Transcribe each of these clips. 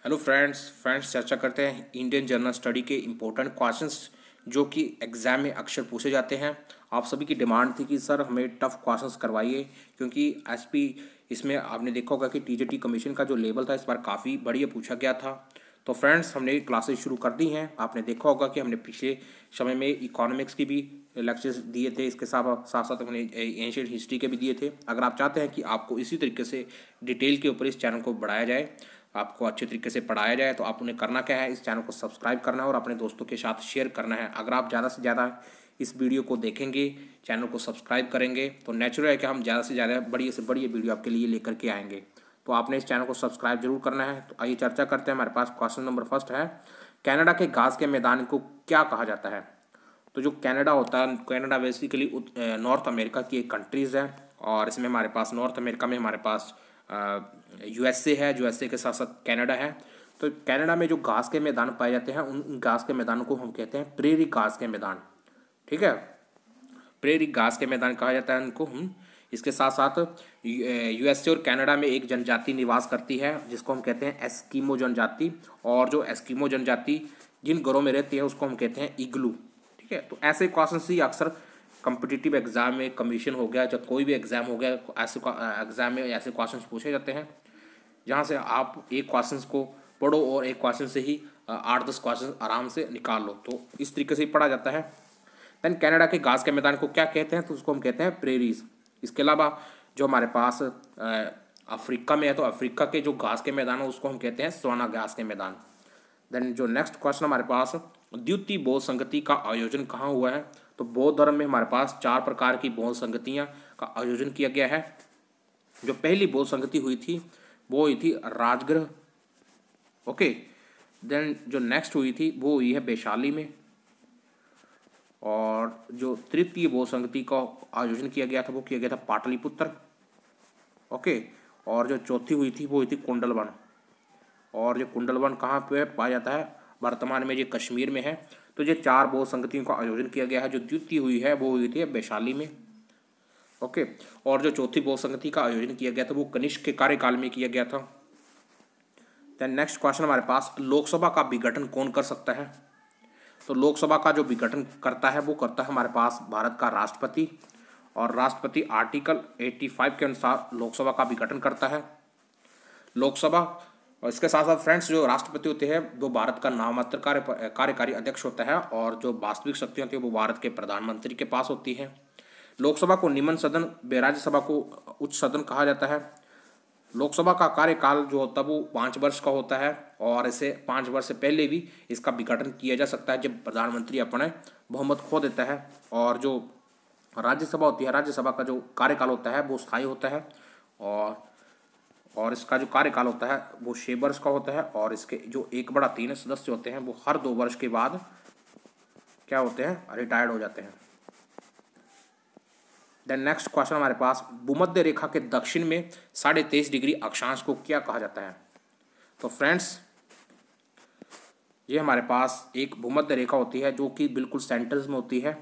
Hello friends चर्चा करते हैं इंडियन जनरल स्टडी के इम्पोर्टेंट क्वेश्चंस जो कि एग्ज़ाम में अक्सर पूछे जाते हैं। आप सभी की डिमांड थी कि सर हमें टफ क्वेश्चंस करवाइए, क्योंकि एसपी इसमें आपने देखा होगा कि टीजीटी कमीशन का जो लेवल था इस बार काफ़ी बढ़िया पूछा गया था। तो फ्रेंड्स हमने क्लासेस शुरू कर दी हैं। आपने देखा होगा कि हमने पिछले समय में इकोनॉमिक्स की भी लेक्चर्स दिए थे, इसके साथ साथ साथ हमने एंशिएंट हिस्ट्री के भी दिए थे। अगर आप चाहते हैं कि आपको इसी तरीके से डिटेल के ऊपर इस चैनल को बढ़ाया जाए, आपको अच्छे तरीके से पढ़ाया जाए, तो आप उन्हें करना क्या है, इस चैनल को सब्सक्राइब करना है और अपने दोस्तों के साथ शेयर करना है। अगर आप ज़्यादा से ज़्यादा इस वीडियो को देखेंगे, चैनल को सब्सक्राइब करेंगे, तो नेचुरल है कि हम ज़्यादा से ज़्यादा बढ़िया से बढ़िया वीडियो आपके लिए लेकर के आएंगे। तो आपने इस चैनल को सब्सक्राइब जरूर करना है। तो आइए चर्चा करते हैं। हमारे पास क्वेश्चन नंबर फर्स्ट है, कनाडा के घास के मैदान को क्या कहा जाता है। तो जो कनाडा होता है, कनाडा बेसिकली नॉर्थ अमेरिका की एक कंट्रीज़ है, और इसमें हमारे पास नॉर्थ अमेरिका में हमारे पास यूएसए है, यूएसए के साथ साथ कनाडा है। तो कनाडा में जो घास के मैदान पाए जाते हैं उन घास के मैदानों को हम कहते हैं प्रेरी घास के मैदान। ठीक है, प्रेरी घास के मैदान कहा जाता है उनको हम। इसके साथ साथ यूएसए और कनाडा में एक जनजाति निवास करती है जिसको हम कहते हैं एस्किमो जनजाति, और जो एस्किमो जनजाति जिन घरों में रहती है उसको हम कहते हैं इग्लू। ठीक है, तो ऐसे क्वेश्चन ही अक्सर कम्पिटिटिव एग्जाम में, कमीशन हो गया, जब कोई भी एग्जाम हो गया, ऐसे एग्जाम में ऐसे क्वेश्चन पूछे जाते हैं जहाँ से आप एक क्वेश्चन को पढ़ो और एक क्वेश्चन से ही 8-10 क्वेश्चन आराम से निकाल लो। तो इस तरीके से ही पढ़ा जाता है। देन कनाडा के घास के मैदान को क्या कहते हैं, तो उसको हम कहते हैं प्रेरीज। इसके अलावा जो हमारे पास अफ्रीका में है, तो अफ्रीका के जो घास के मैदान है उसको हम कहते हैं सवाना घास के मैदान। देन जो नेक्स्ट क्वेश्चन हमारे पास, द्वितीय बौद्ध संगति का आयोजन कहाँ हुआ है। तो बौद्ध धर्म में हमारे पास 4 प्रकार की बौद्ध संगतियाँ का आयोजन किया गया है। जो पहली बौद्ध संगति हुई थी वो हुई थी राजगृह। ओके, देन जो नेक्स्ट हुई थी वो हुई है वैशाली में, और जो तृतीय बौद्ध संगति का आयोजन किया गया था वो किया गया था पाटलिपुत्र। ओके, और जो चौथी हुई थी वो हुई थी कुंडलवन, और जो कुंडलवन कहाँ पे पाया जाता है, वर्तमान में ये कश्मीर में है। तो ये 4 बौद्ध संगतियों का आयोजन किया गया है। जो द्वितीय हुई है वो हुई थी वैशाली में। ओके, और जो चौथी बौद्ध संगति का आयोजन किया गया था वो कनिष्क के कार्यकाल में किया गया था। देन नेक्स्ट क्वेश्चन हमारे पास, लोकसभा का विघटन कौन कर सकता है। तो लोकसभा का जो विघटन करता है वो करता है हमारे पास भारत का राष्ट्रपति, और राष्ट्रपति आर्टिकल 85 के अनुसार लोकसभा का विघटन करता है। लोकसभा, और इसके साथ साथ फ्रेंड्स जो राष्ट्रपति होते हैं वो भारत का नाममात्र कार्यकारी अध्यक्ष होता है, और जो वास्तविक शक्ति होती है वो भारत के प्रधानमंत्री के पास होती है। लोकसभा को निम्न सदन व राज्यसभा को उच्च सदन कहा जाता है। लोकसभा का कार्यकाल जो होता है वो 5 वर्ष का होता है, और इसे 5 वर्ष से पहले भी इसका विघटन किया जा सकता है जब प्रधानमंत्री अपने बहुमत खो देता है। और जो राज्यसभा होती है, राज्यसभा का जो कार्यकाल होता है वो स्थायी होता है, और इसका जो कार्यकाल होता है वो 6 वर्ष का होता है, और इसके जो 1/3 सदस्य होते हैं वो हर 2 वर्ष के बाद क्या होते हैं, रिटायर्ड हो जाते हैं। देन नेक्स्ट क्वेश्चन हमारे पास, भूमध्य रेखा के दक्षिण में 23.5 डिग्री अक्षांश को क्या कहा जाता है। तो फ्रेंड्स ये हमारे पास एक भूमध्य रेखा होती है जो कि बिल्कुल सेंटर में होती है।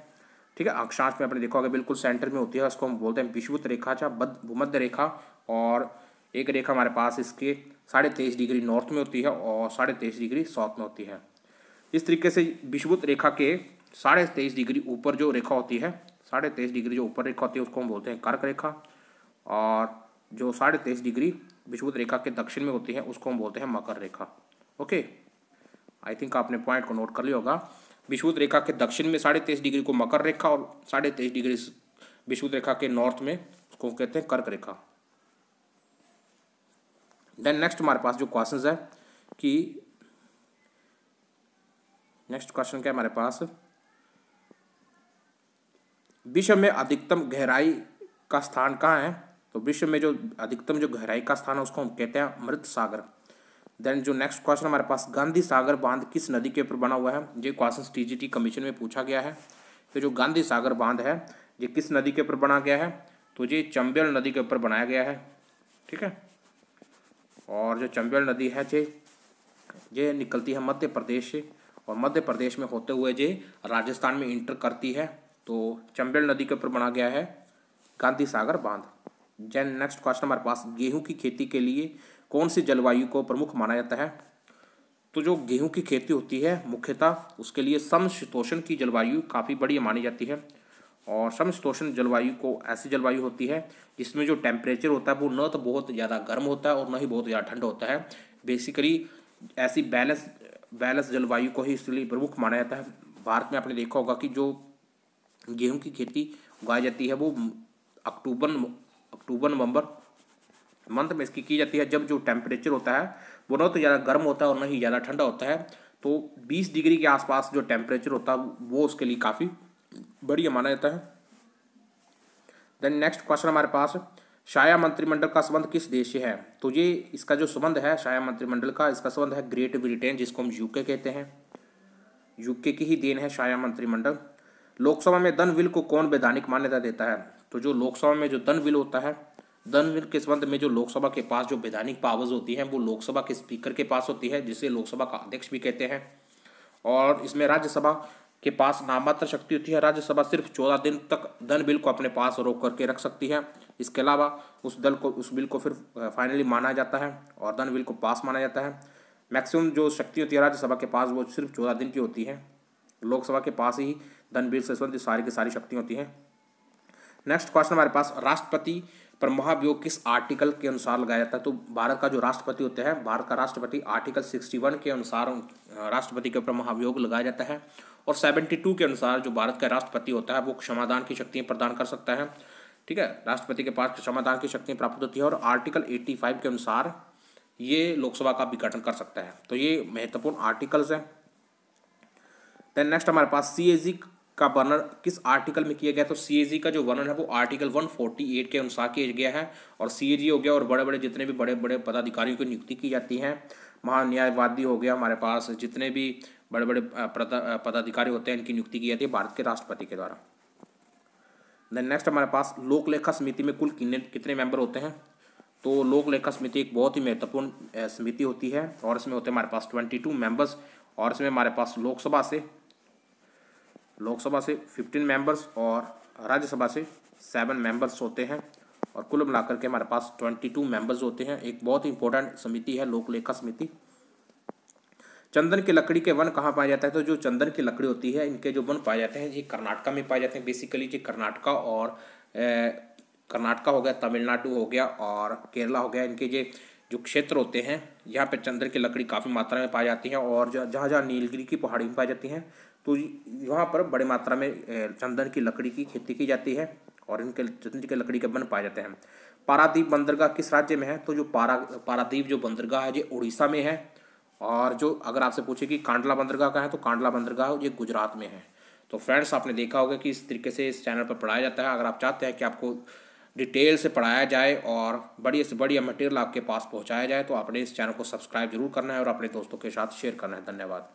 ठीक है, अक्षांश में आपने देखा होगा बिल्कुल सेंटर में होती है, उसको हम बोलते हैं विषुवत रेखा या भूमध्य रेखा। और एक रेखा हमारे पास इसके 23.5 डिग्री नॉर्थ में होती है और 23.5 डिग्री साउथ में होती है। इस तरीके से विषुवत रेखा के 23.5 डिग्री ऊपर जो रेखा होती है, 23.5 डिग्री जो ऊपर रेखा होती है उसको हम बोलते हैं कर्क रेखा, और जो 23.5 डिग्री विषुवत रेखा के दक्षिण में होती है उसको हम बोलते हैं मकर रेखा। ओके, आई थिंक आपने पॉइंट को नोट कर लिया होगा। विषुवत रेखा के दक्षिण में 23.5 डिग्री को मकर रेखा, और 23.5 डिग्री विषुवत रेखा के नॉर्थ में उसको कहते हैं कर्क रेखा। देन नेक्स्ट हमारे पास जो क्वेश्चन है कि नेक्स्ट क्वेश्चन क्या है हमारे पास, विश्व में अधिकतम गहराई का स्थान कहाँ है। तो विश्व में जो अधिकतम जो गहराई का स्थान है उसको हम कहते हैं अमृत सागर। देन जो नेक्स्ट क्वेश्चन हमारे पास, गांधी सागर बांध किस नदी के ऊपर बना हुआ है। ये क्वेश्चन टीजीटी कमीशन में पूछा गया है। तो जो गांधी सागर बांध है ये किस नदी के ऊपर बना गया है, तो ये चंबल नदी के ऊपर बनाया गया है। ठीक है, और जो चंबल नदी है ये निकलती है मध्य प्रदेश से, और मध्य प्रदेश में होते हुए ये राजस्थान में इंटर करती है। तो चंबल नदी के ऊपर बना गया है गांधी सागर बांध। देन नेक्स्ट क्वेश्चन हमारे पास, गेहूं की खेती के लिए कौन सी जलवायु को प्रमुख माना जाता है। तो जो गेहूं की खेती होती है मुख्यतः उसके लिए समशीतोष्ण की जलवायु काफ़ी बढ़िया मानी जाती है। और समशीतोष्ण जलवायु को ऐसी जलवायु होती है जिसमें जो टेम्परेचर होता है वो न तो बहुत ज़्यादा गर्म होता है और न ही बहुत ज़्यादा ठंडा होता है। बेसिकली ऐसी बैलेंस बैलेंस जलवायु को ही इसलिए प्रमुख माना जाता है। भारत में आपने देखा होगा कि जो गेहूं की खेती उगाई जाती है वो अक्टूबर अक्टूबर नवंबर मंथ में इसकी की जाती है, जब जो टेम्परेचर होता है वो न तो ज़्यादा गर्म होता है और न ही ज़्यादा ठंडा होता है। तो 20 डिग्री के आसपास जो टेम्परेचर होता है वो उसके लिए काफ़ी बढ़िया माना जाता है। देन नेक्स्ट क्वेश्चन हमारे पास, शाया मंत्रिमंडल का संबंध किस देश से है? तो ये इसका जो संबंध है शाया मंत्रिमंडल का, इसका संबंध है ग्रेट ब्रिटेन, जिसको हम यूके कहते हैं। यूके की ही देन है शाया मंत्रिमंडल। लोकसभा में दन बिल को कौन वैधानिक मान्यता देता है? तो जो लोकसभा में जो दन बिल होता है, दन बिल के संबंध में जो लोकसभा के पास जो वैधानिक पावर्स होती हैं वो लोकसभा के स्पीकर के पास होती है, जिसे लोकसभा का अध्यक्ष भी कहते हैं। और इसमें राज्यसभा के पास नाममात्र शक्ति होती है। राज्यसभा सिर्फ 14 दिन तक दन बिल को अपने पास रोक करके रख सकती है। इसके अलावा उस बिल को फिर फाइनली माना जाता है और दन बिल को पास माना जाता है। मैक्सिमम जो शक्ति होती है राज्यसभा के पास वो सिर्फ 14 दिन की होती है। लोकसभा के पास ही दन बिल से संबंधित सारी की सारी शक्तियाँ होती हैं। नेक्स्ट क्वेश्चन हमारे पास, राष्ट्रपति पर महाभियोग किस आर्टिकल के अनुसार लगाया जाता है? तो भारत का जो राष्ट्रपति होता है, भारत का राष्ट्रपति आर्टिकल 61 के अनुसार राष्ट्रपति के ऊपर महाभियोग लगाया जाता है। और 72 के अनुसार जो भारत का राष्ट्रपति होता है वो क्षमादान की शक्तियाँ प्रदान कर सकता है। ठीक है, राष्ट्रपति के पास क्षमादान की शक्तियाँ प्राप्त होती है। और आर्टिकल 85 के अनुसार ये लोकसभा का भी गठन कर सकता है। तो ये महत्वपूर्ण आर्टिकल्स हैं। देन नेक्स्ट हमारे पास, CAG का वर्णन किस आर्टिकल में किया गया? तो CAG का जो वर्णन है वो आर्टिकल 148 के अनुसार किया गया है। और CAG हो गया और बड़े बड़े जितने भी बड़े बड़े पदाधिकारियों की नियुक्ति की जाती है, महान्यायवादी हो गया हमारे पास, जितने भी बड़े बड़े पदाधिकारी होते हैं इनकी नियुक्ति की जाती है भारत के राष्ट्रपति के द्वारा। देन नेक्स्ट हमारे पास, लोक लेखा समिति में कुल कितने मेंबर होते हैं? तो लोक लेखा समिति एक बहुत ही महत्वपूर्ण समिति होती है और इसमें होते हैं हमारे पास 22 मेंबर्स। और इसमें हमारे पास लोकसभा से 15 मेंबर्स और राज्यसभा से 7 मेंबर्स होते हैं। और कुल मिलाकर के हमारे पास 22 मेंबर्स होते हैं। एक बहुत ही इंपॉर्टेंट समिति है लोक लेखा समिति। चंदन की लकड़ी के वन कहाँ पाया जाता है? तो जो चंदन की लकड़ी होती है इनके जो वन पाए जाते हैं ये कर्नाटका में पाए जाते हैं। बेसिकली ये कर्नाटका हो गया, तमिलनाडु हो गया और केरला हो गया, इनके जो क्षेत्र होते हैं यहाँ पे चंदन की लकड़ी काफ़ी मात्रा में पाई जाती है। और जहाँ जहाँ नीलगिरी की पहाड़ी में पाई जाती हैं तो यहाँ पर बड़ी मात्रा में चंदन की लकड़ी की खेती की जाती है और इनके चंदन की लकड़ी के वन पाए जाते हैं। पारादीप बंदरगाह किस राज्य में है? तो जो पारादीप जो बंदरगाह है ये उड़ीसा में है। और जो अगर आपसे पूछे कि कांडला बंदरगाह का है तो कांडला बंदरगाह ये गुजरात में है। तो फ्रेंड्स आपने देखा होगा कि इस तरीके से इस चैनल पर पढ़ाया जाता है। अगर आप चाहते हैं कि आपको डिटेल से पढ़ाया जाए और बढ़िया से बढ़िया मटेरियल आपके पास पहुंचाया जाए तो आपने इस चैनल को सब्सक्राइब जरूर करना है और अपने दोस्तों के साथ शेयर करना है। धन्यवाद।